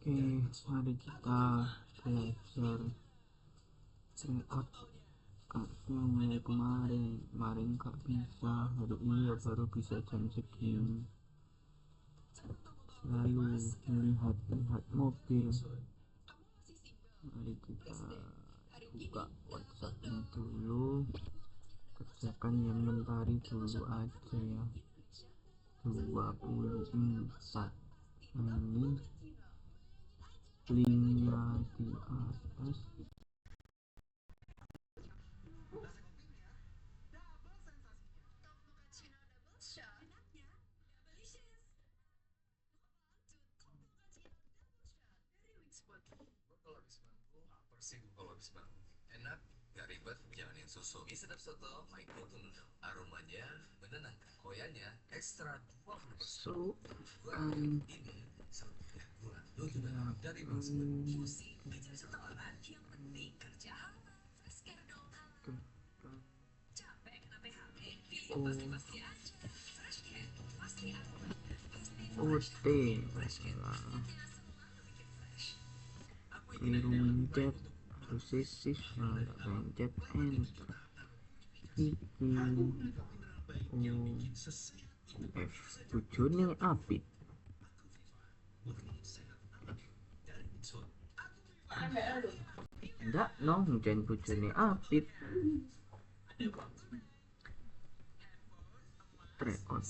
Oke, mari kita belajar layout karena mulai kemarin gak bisa, hari ini ya baru bisa jam segini. Lalu melihat mobil. Mari kita buka WhatsApp-nya dulu, kerjakan yang mentari dulu aja ya. 24 ini linknya di atas. Enak, gak ribet, jangan yang susu. Mie sedap soto, Maiko Tunu. Aromanya menenangkan, koyanya ekstra 20%. Ini serupnya gula, lo juga dari Musik, bicara soto apa? Yang penting kerja capek kena PHP, pilih pasti aja. Fresh Cat, pasti aman. Keliru mencet, harus sisif, nggak pencet enter. F bojone apik. Ndak no, jen bojone apik. Tryout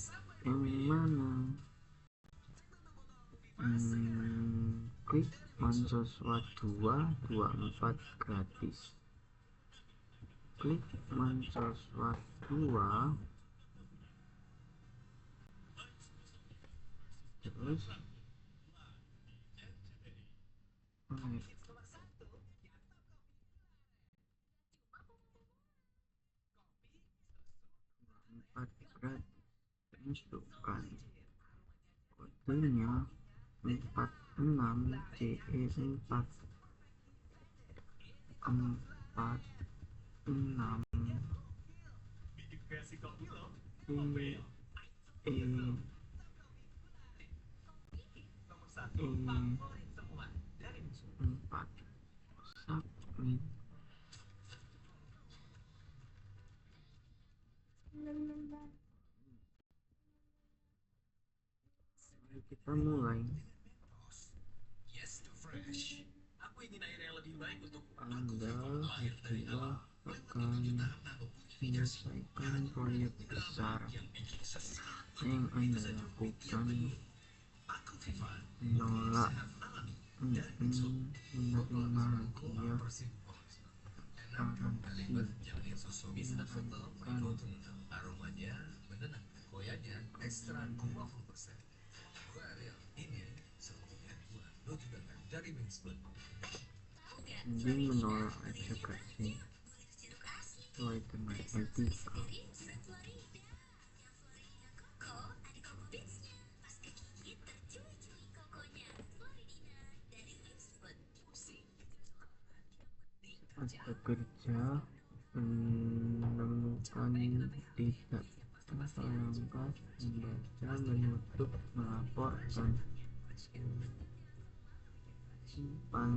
yang mana? Klik Mansoswa 224 gratis. Klik Mansoswa 2 terus empat gratis, masukkan kodenya 46 CE4 46 4 submit. Mari kita mulai. Anda berdua akan menyelesaikan proyek besar yang Anda lakukan. Menolak menerima hadiah aromanya menenangkan, koyanya ekstra 20%. Ini serupnya gula, lo juga kan dari Wingspoon. Mending menolak aja kasih sesuai dengan etika. Ada kerja menemukan tidak langkah membaca, menutup, melaporkan, simpan.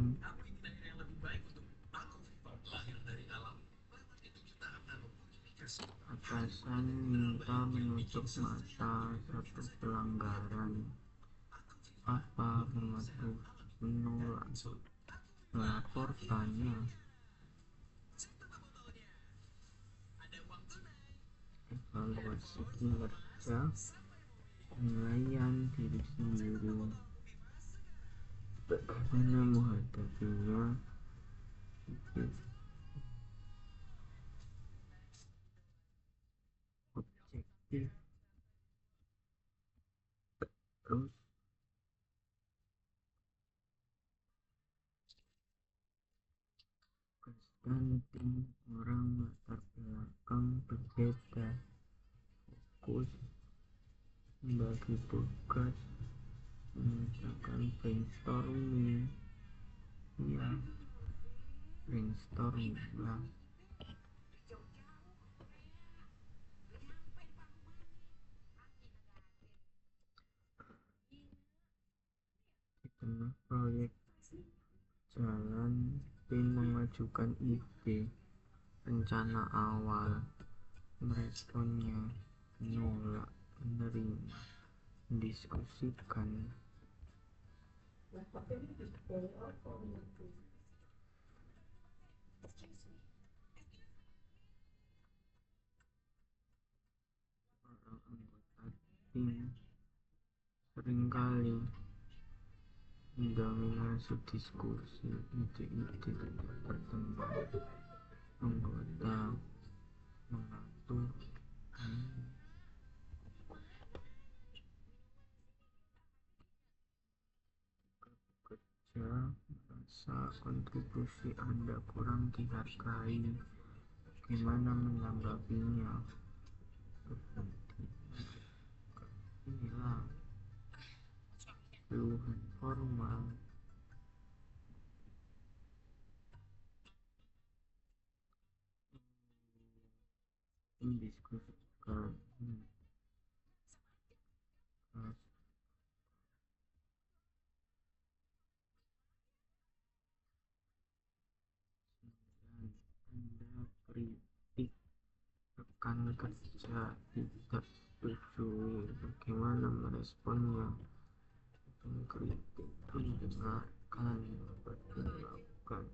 Atasan minta menutup mata satu pelanggaran. Apa menolak melaporkannya? Evaluasi kinerja, penilaian diri sendiri, bagaimana menghadapinya, objektif, terus ganti orang latar belakang berbeda, fokus, membagi tugas, mengerjakan brainstorming. Ya, brainstorming lah. Kita tengah proyek jalan, tim mengajukan ide rencana awal, meresponnya menolak, menerima, mendiskusikan. Para anggota tim seringkali mendominasi diskusi, ide-ide tidak berkembang. Anggota mengatur kerja merasa kontribusi Anda kurang dihargai. Bagaimana menanggapinya? Inilah keluhan formal. Mendiskusikan Anda kritik rekan kerja tidak setuju, bagaimana meresponnya? Mengkritik, mendengarkan, berdialogkan.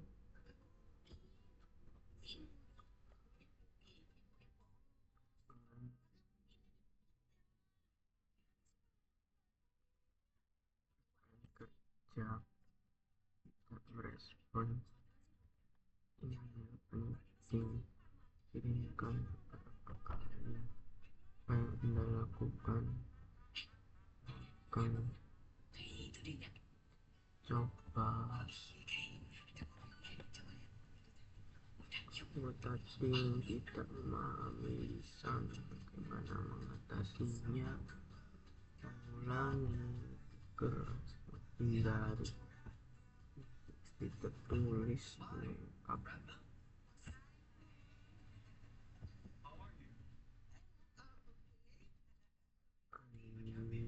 Kerja tidak merespon, ini penting. Kirimkan beberapa kali apa yang Anda lakukan. Kan coba anggota tim tidak memahami lisan, bagaimana mengatasinya? Mengulangi, menghindari, tidak tulis, lengkap.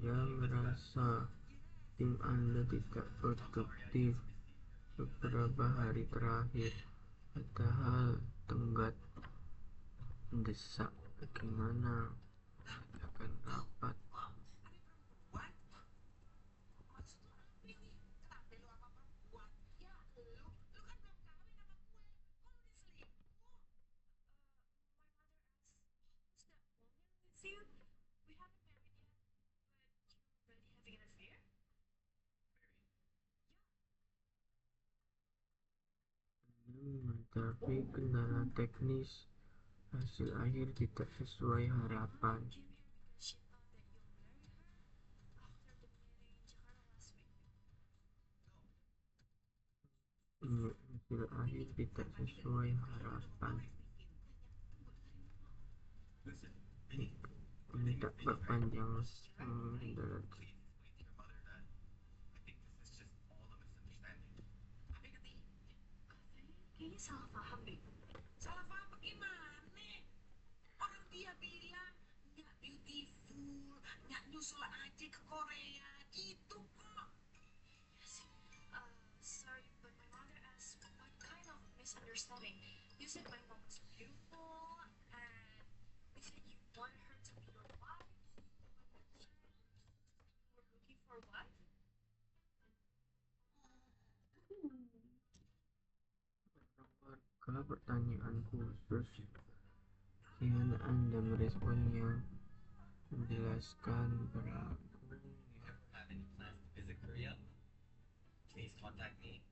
Anda merasa tim Anda tidak produktif beberapa hari terakhir, padahal tenggat mendesak. Bagaimana mengadakan rapat? Menghadapi kendala teknis, hasil akhir tidak sesuai harapan. Hasil akhir tidak sesuai harapan. Tidak perpanjang kendala. Kayaknya salah paham deh. Salah paham bagaimana? Orang dia bilang nggak beautiful, nggak nyusul aja ke Korea gitu kok. Yes. Sorry, but my mother asked what kind of misunderstanding. You said my mom was beautiful, and you said you wanted her to be your wife. You were looking for what? Warga pertanyaan khusus, gimana Anda meresponnya? Menjelaskan berlaku. Have any plans to visit Korea? Please contact me.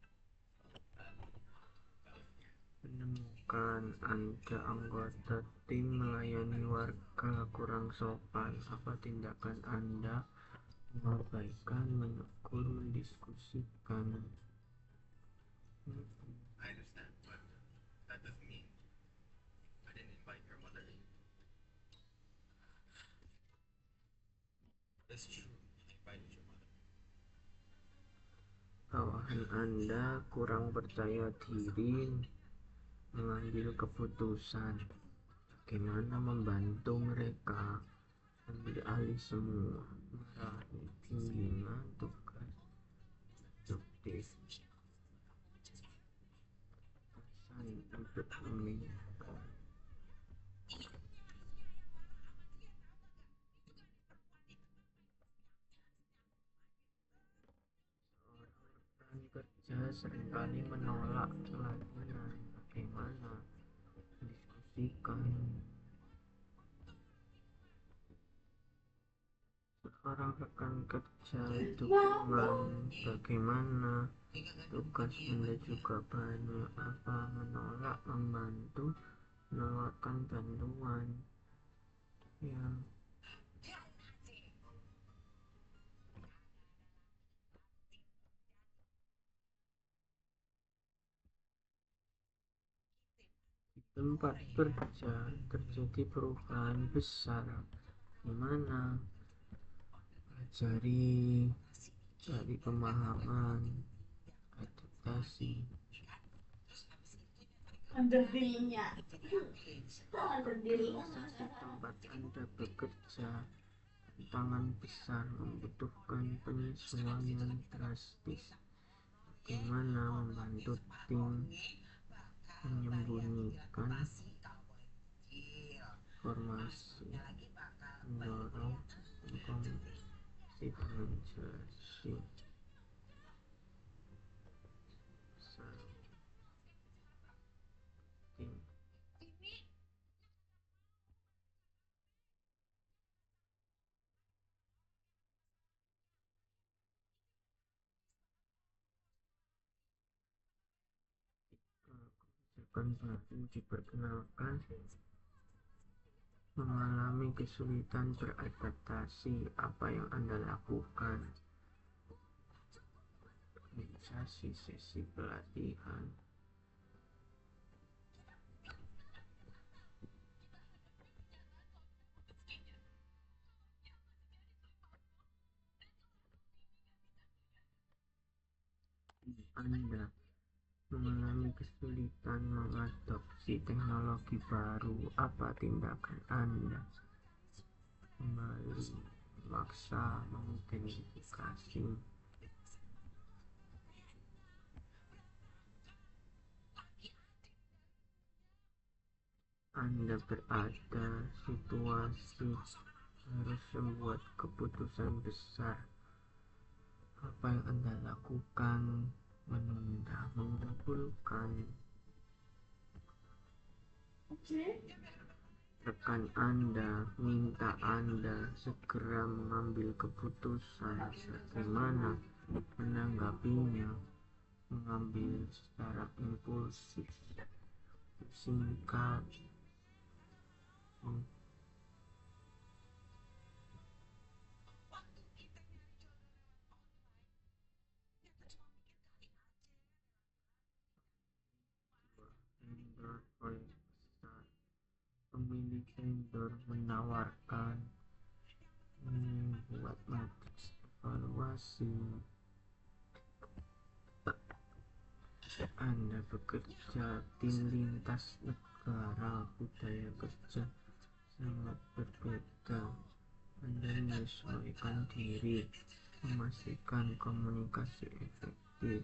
Menemukan Anda anggota tim melayani warga kurang sopan. Apa tindakan Anda? Mengabaikan, menegur, mendiskusikan. I understand, but that doesn't mean I didn't invite your mother. That's true. I invited your mother. Bawahan Anda kurang percaya diri mengambil keputusan. Bagaimana membantu mereka ambil alih semua, meraih bimbingan tugas, untuk memiliki rekan kerja seringkali menolak pelayanan. Bagaimana mendiskusikan? Seorang rekan kerja dukungan, bagaimana tugas Anda juga banyak apa menolak membantu, menawarkan bantuan yang di tempat kerja terjadi perubahan besar, di mana pelajari, cari pemahaman, adaptasi. Organisasi tempat Anda bekerja, tantangan besar membutuhkan penyesuaian drastis. Bagaimana membantu tim menyembunyikan informasi, mendorong konsistensi tim. Kebijakan baru diperkenalkan, mengalami kesulitan beradaptasi. Apa yang Anda lakukan? Organisasi sesi pelatihan. Anda mengalami kesulitan mengadopsi teknologi baru. Apa tindakan Anda? Kembali memaksa mengidentifikasi. Anda berada situasi harus membuat keputusan besar. Apa yang Anda lakukan? Menunda, mengabulkan. Rekan Anda minta Anda segera mengambil keputusan. Bagaimana menanggapinya? Mengambil secara impulsif, singkat. Vendor proyek besar, pemilik vendor menawarkan membuat matriks evaluasi. Anda bekerja tim lintas negara, budaya kerja sangat berbeda. Anda menyesuaikan diri, memastikan komunikasi efektif,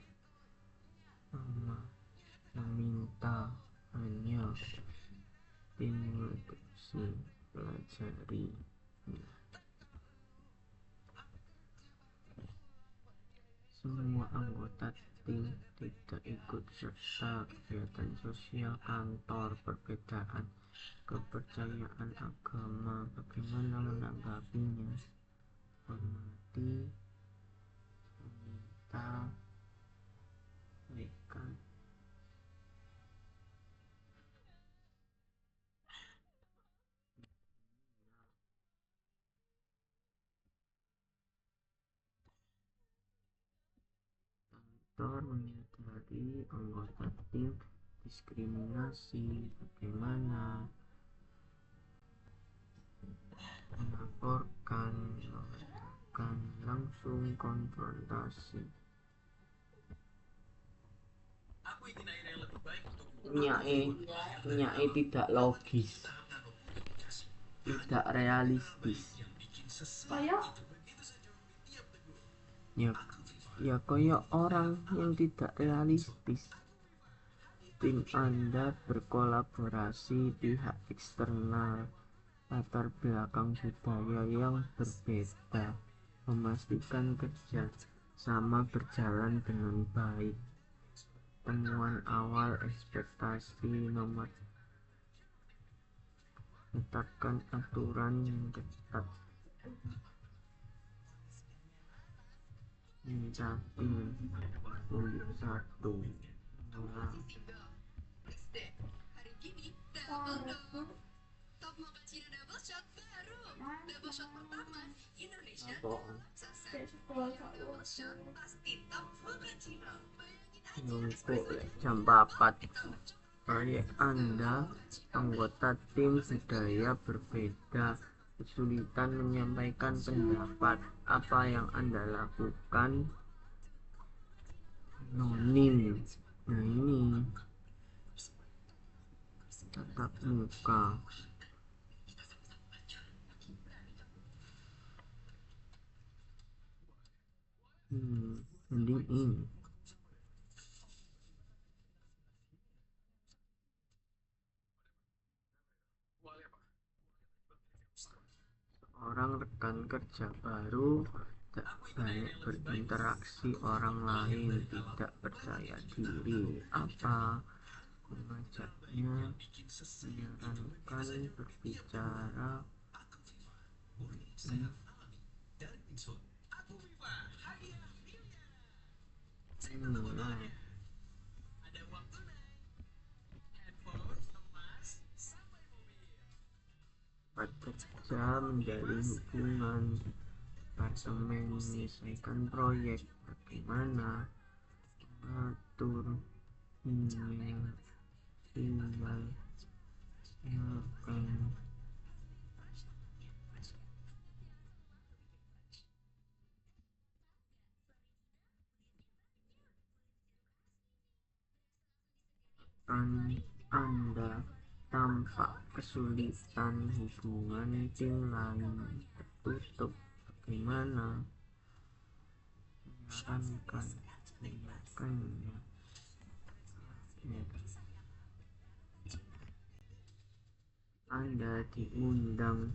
meminta hanya tim mengadopsi, pelajari. Semua anggota tim tidak ikut serta kegiatan sosial kantor, perbedaan kepercayaan agama. Bagaimana menanggapinya? Hormati, meminta, berikan. Kantor menyadari anggota tim diskriminasi. Bagaimana melaporkan, mengatakan langsung konfrontasi. Nyai tidak logis, tidak realistis. Ya, Ya koyok orang yang tidak realistis. Tim Anda berkolaborasi pihak eksternal, latar belakang budaya yang berbeda, memastikan kerja sama berjalan dengan baik. Temuan awal ekspektasi nomor, tetapkan aturan yang ketat, mencapai 1. Hari gini double dong. Top Mochaccino Double Shot baru. Double Shot pertama, Indonesia sukses. Double Shot pasti top Mochaccino. Bayangin aja. Nunggu jam 4. Proyek Anda, anggota tim budaya berbeda, kesulitan menyampaikan pendapat. Apa yang Anda lakukan? Nonim. Nah ini tatap muka. Mending ini. Orang rekan kerja baru tak banyak berinteraksi orang lain, tidak percaya diri. Apa mengajaknya, menyarankan berbicara. Bekerja menjalin hubungan, apartemen, menyelesaikan proyek, bagaimana mengatur email, tinggal silakan. Anda tampak kesulitan, hubungan tim lain tertutup, bagaimana menyarankannya. Anda diundang,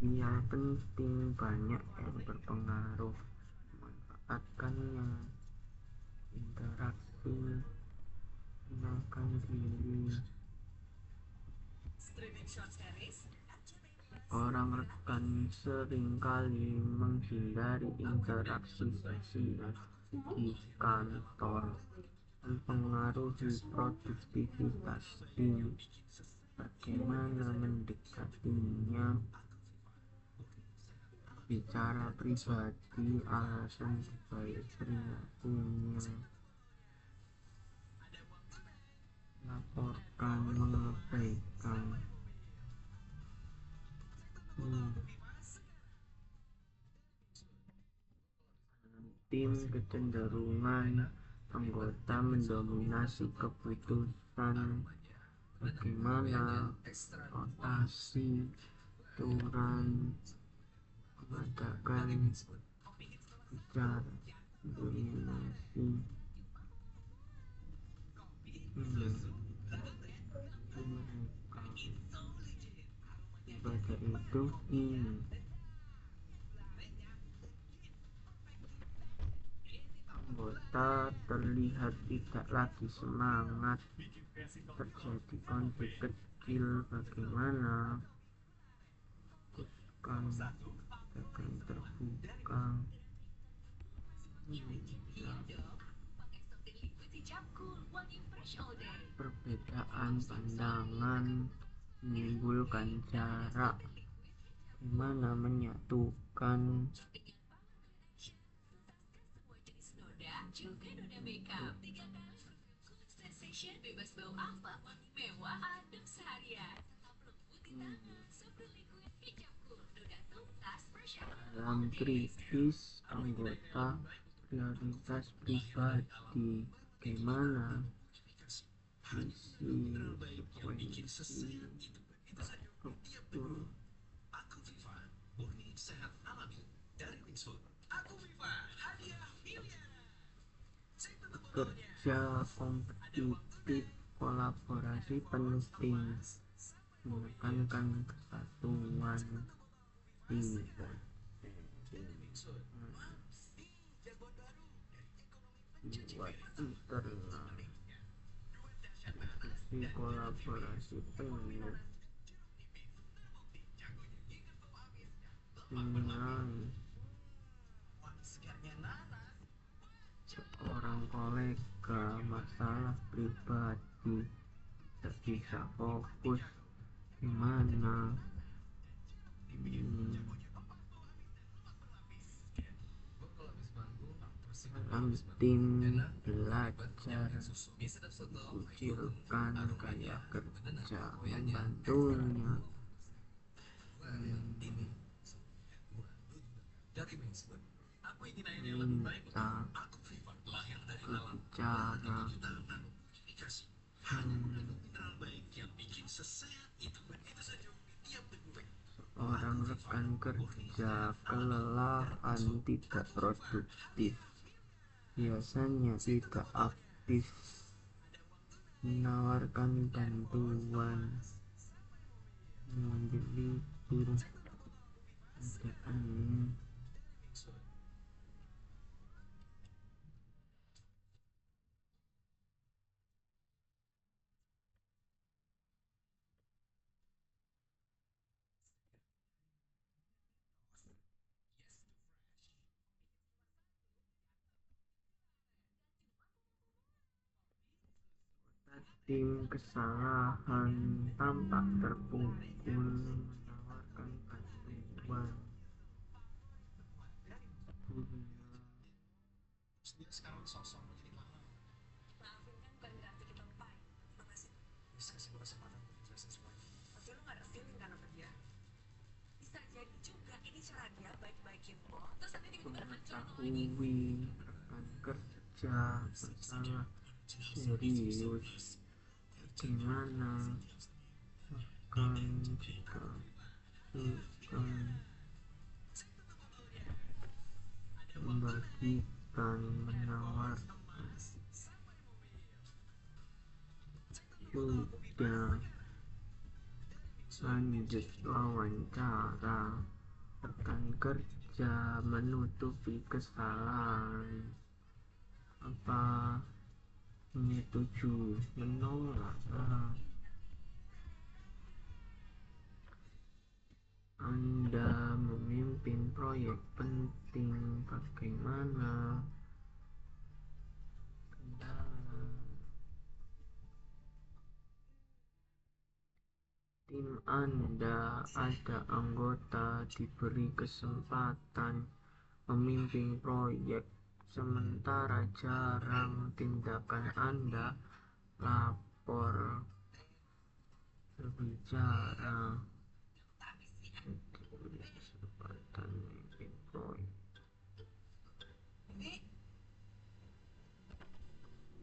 ia penting, banyak yang berpengaruh, manfaatkannya. Interaksi, kenalkan diri. Orang rekan seringkali menghindari interaksi sosial di kantor, mempengaruhi produktivitas tim. Bagaimana mendekatinya? Bicara pribadi, alasan dibalik perilakunya. Laporkan mengabaikan. Tim kecenderungan anggota mendominasi keputusan, bagaimana rotasi, aturan, mengadakan bicara, dominasi. Pada itu ini anggota terlihat tidak lagi semangat, terjadi konflik kecil, bagaimana akan terbuka. Perbedaan pandangan menimbulkan jarak, bagaimana menyatukan. Juga noda makeup 3 kali sensation bebas bau apa mewah adem seharian. Tetap lembut di tangan seperti kulit hijab cool noda tuntas bersyarat. Dalam kritis, anggota prioritas pribadi, bagaimana visi, frekuensi, struktur. Aku Viva, murni sehat alami dari Winswood. Aku Viva, hadiah pilihan. kerja kompetitif, kolaborasi penting, menekankan kesatuan tim, buat internal, diskusi kolaborasi penuh, dengan seorang kolega, masalah pribadi, tak bisa fokus gimana. Dalam tim belajar dikucilkan kayak kerja membantunya, minta berbicara, seorang rekan kerja kelelahan, tidak produktif, biasanya tidak aktif menawarkan bantuan, mengambil libur, kerjaannya tim kesalahan, tampak terpukul menawarkan bantuan, Maafin kan bukan berarti kita lupain. Makasih. Kasih gue kesempatan untuk jelasin semuanya. Tapi lu gak ada feeling kan sama dia? Bisa jadi juga ini cara dia baik-baikin lo, terus nanti tiba-tiba hancurin lo lagi. mengetahui rekan kerja masalah serius, bagaimana akan jika bukan membagikan, menawarkan, sudah lanjut wawancara, rekan kerja menutupi kesalahan, apa menyetujui, menolak. Anda memimpin proyek penting, bagaimana kendala tim Anda, ada anggota diberi kesempatan memimpin proyek sementara jarang, tindakan Anda lapor, berbicara, diberi kesempatan memimpin proyek.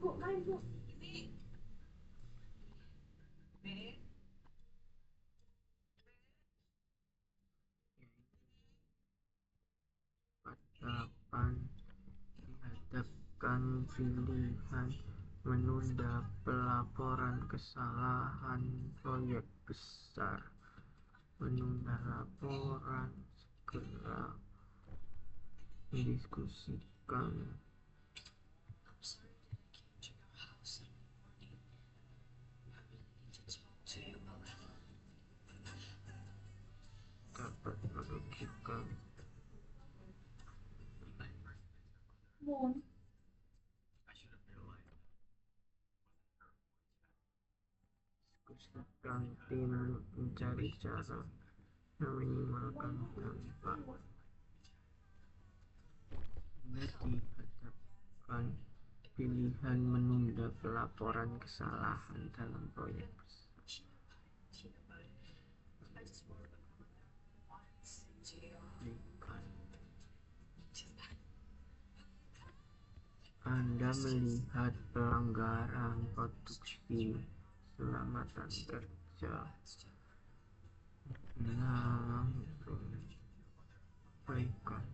Bu, main bu. Ini. Be. Kapan dihadapkan pilihan menunda pelaporan kesalahan proyek besar, menunda laporan, segera mendiskusikan, dapat merugikan. Diskusikan tim, mencari cara meminimalkan dampak. Anda dihadapkan pilihan menunda pelaporan kesalahan dalam proyek besar. Anda melihat pelanggaran produksi, keselamatan kerja, perbaikan.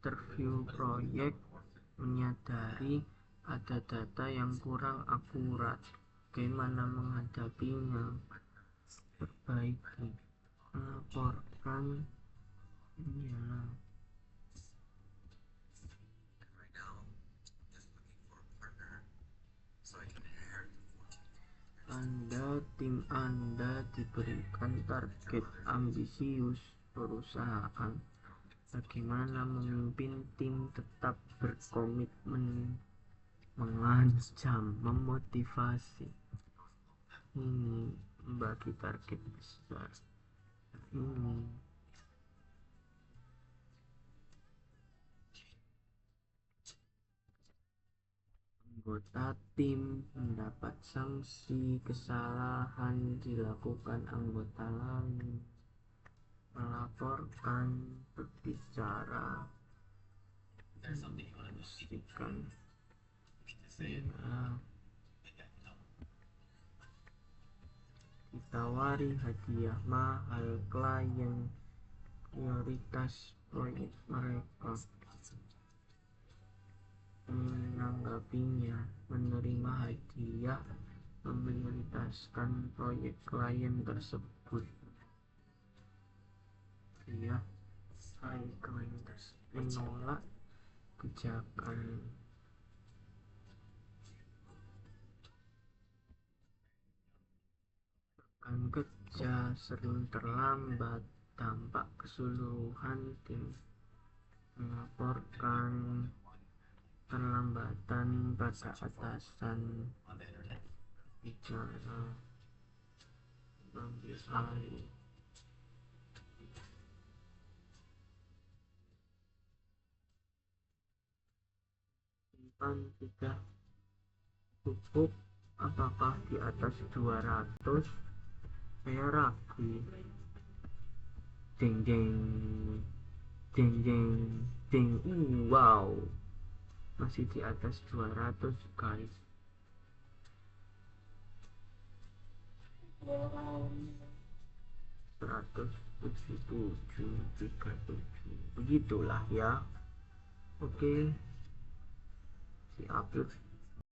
interview proyek, menyadari ada data yang kurang akurat. Bagaimana menghadapinya? Perbaiki, melaporkan, ya. Right now, just looking for a partner so I can inherit the fortune. Tim Anda diberikan target ambisius perusahaan. Bagaimana memimpin tim tetap berkomitmen, mengancam, memotivasi. Ini membagi target besar. Ini anggota tim mendapat sanksi kesalahan dilakukan anggota lain. Melaporkan, berbicara, memastikan, ditawari hadiah mahal klien, prioritas proyek mereka, menanggapinya, menerima hadiah, memprioritaskan proyek klien tersebut. Ya, klien tersebut menolak kebijakan. Rekan kerja sering terlambat, dampak keseluruhan tim. Melaporkan perlambatan pada atasan, bicara, mengambil alih. Simpan tidak cukup, apakah di atas 200? Saya ragu. Jeng jeng jeng jeng jeng. Wow, masih di atas 200 guys. 177,37 begitulah ya. Oke, si upload